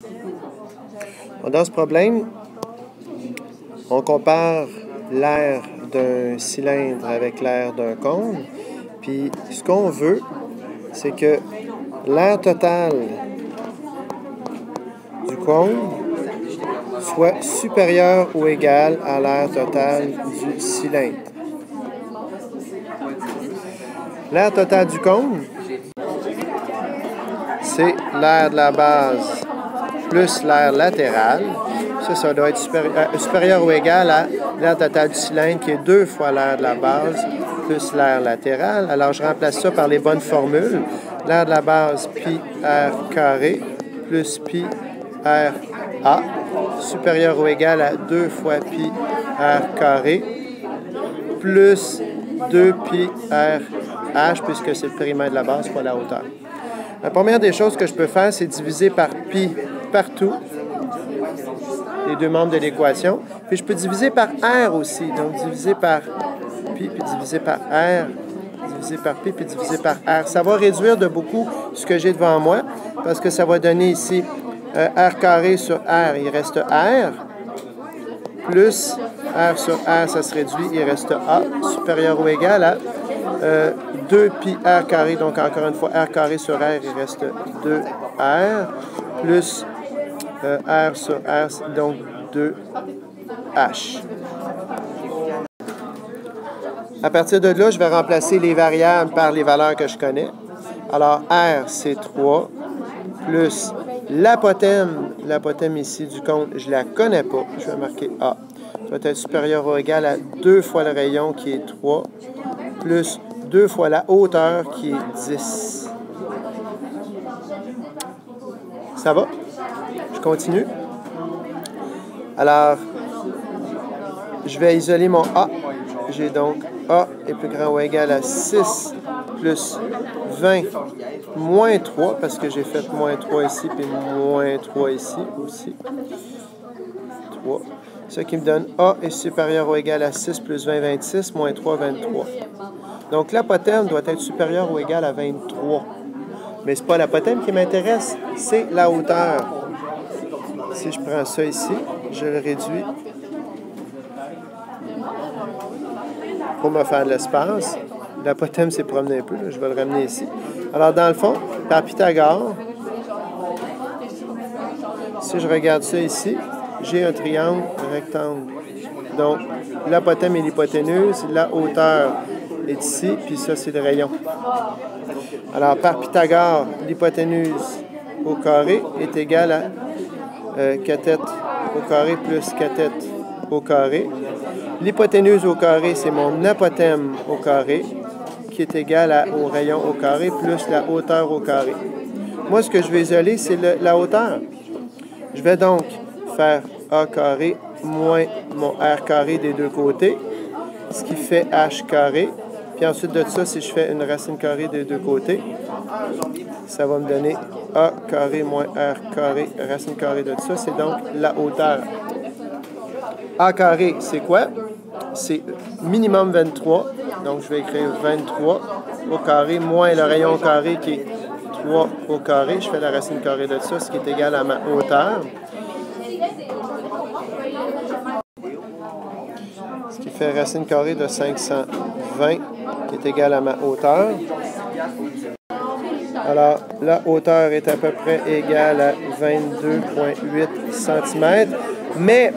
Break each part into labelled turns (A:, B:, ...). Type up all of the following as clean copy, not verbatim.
A: Dans ce problème, on compare l'air d'un cylindre avec l'air d'un cône. Puis ce qu'on veut, c'est que l'air total du cône soit supérieur ou égal à l'air total du cylindre. L'air total du cône, c'est l'air de la base plus l'air latéral. Ça doit être supérieur ou égal à l'air total du cylindre, qui est 2 fois l'air de la base plus l'air latéral. Alors, je remplace ça par les bonnes formules. L'air de la base, pi r carré, plus pi r a, supérieur ou égal à 2 fois pi r carré, plus 2 pi r h, puisque c'est le périmètre de la base, pas la hauteur. La première des choses que je peux faire, c'est diviser par pi partout, les deux membres de l'équation. Puis je peux diviser par r aussi. Donc, diviser par pi, puis diviser par r, diviser par pi, puis diviser par r. Ça va réduire de beaucoup ce que j'ai devant moi, parce que ça va donner ici r carré sur r, il reste r, plus r sur r, ça se réduit, il reste a, supérieur ou égal à 2 pi r carré, donc encore une fois, r carré sur r, il reste 2r, plus r sur r, donc 2h. À partir de là, je vais remplacer les variables par les valeurs que je connais. Alors, r, c'est 3, plus l'apothème ici du cône, je ne la connais pas, je vais marquer a. Ça doit être supérieur ou égal à 2 fois le rayon, qui est 3, plus 2 fois la hauteur, qui est 10. Ça va? Je continue. Alors, je vais isoler mon a. J'ai donc a est plus grand ou égal à 6 plus 20 moins 3, parce que j'ai fait moins 3 ici, puis moins 3 ici aussi. 3. Ce qui me donne a est supérieur ou égal à 6 plus 20, 26, moins 3, 23. Donc, l'apothème doit être supérieur ou égal à 23. Mais ce n'est pas l'apothème qui m'intéresse, c'est la hauteur. Si je prends ça ici, je le réduis pour me faire de l'espace. L'apothème s'est promené un peu, là, je vais le ramener ici. Alors, dans le fond, par Pythagore, si je regarde ça ici, j'ai un triangle rectangle. Donc, l'apothème et l'hypoténuse, la hauteur est ici, puis ça, c'est le rayon. Alors, par Pythagore, l'hypoténuse au carré est égale à cathète au carré plus cathète au carré. L'hypoténuse au carré, c'est mon apothème au carré, qui est égal au rayon au carré plus la hauteur au carré. Moi, ce que je vais isoler, c'est la hauteur. Je vais donc faire a carré moins mon r carré des deux côtés, ce qui fait h carré. Puis ensuite de ça, si je fais une racine carrée des deux côtés, ça va me donner a carré moins r carré, racine carrée de ça, c'est donc la hauteur. A carré, c'est quoi? C'est minimum 23, donc je vais écrire 23 au carré, moins le rayon au carré qui est 3 au carré. Je fais la racine carrée de ça, ce qui est égal à ma hauteur. Ce qui fait racine carrée de 520, qui est égal à ma hauteur. Alors, la hauteur est à peu près égale à 22,8 cm, mais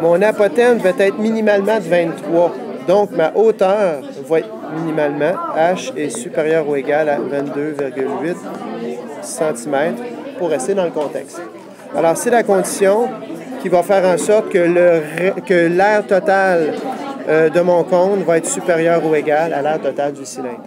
A: mon apothème va être minimalement de 23. Donc, ma hauteur va être minimalement, h est supérieur ou égal à 22,8 cm pour rester dans le contexte. Alors, c'est la condition qui va faire en sorte que l'air total de mon cône va être supérieur ou égal à l'air total du cylindre.